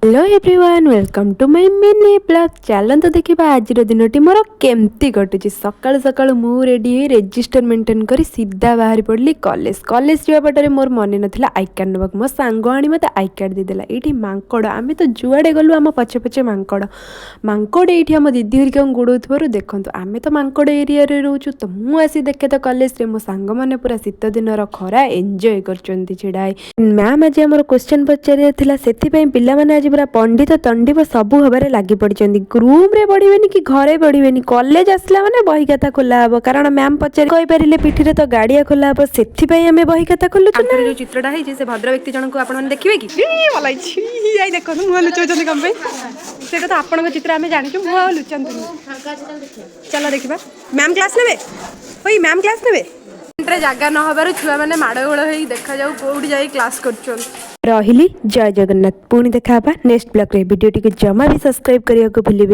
Hello everyone welcome to my mini blog. चलते देखा आज दिन मोर केमती कटुची। सकाल सकाल मु रेडी हो रेजिस्टर मेंटेन कर सीधा बाहरी पड़ली कॉलेज। कॉलेज जावा पटे मोर मन नाला आई कार्ड नाक मो सांग आनी मत आई कार्ड देदेला। ये मांकड़ आम तो जुआड़े गलु आम पछे पछे मांकड़ मांकड़ ये आम दीदी हरिका गोड़ाऊ देखु आम तो मांकड़ एरिया रोचु। तो मुझे देखे तो कॉलेज में मो सांग मैंने पूरा शीत दिन खरा एंजॉय कर छिड़ाई। मैम आज आम क्वेश्चन पचार से पिलाने आज पूरा पंडित तंडित सबू हबारे लगी पड़ी। रूम रे पढ़े कि घरे पढ़े कॉलेज आसला माने बही खाता खोला हम कारण मैम पचार कहींपारे पिठी तो गाड़िया खोला हम से बही खाता खोलु। जो चित्रटा है भद्र व्यक्ति जन को आप देखिए कि देखो मुह लुचाऊँ कम से तो आप चित्र आम जाचु मुह लुचा। चलो देखा मैम क्लास ने मैम क्लास ने जगह न हबार छुआ मैंने माड़गोल हो देखा जाऊ कौटी जा क्लास कर रही। जय जगन्नाथ पुणी देखा नेक्स्ट ब्लॉग रे वीडियो टी जमा भी सब्सक्राइब करने को भूलें।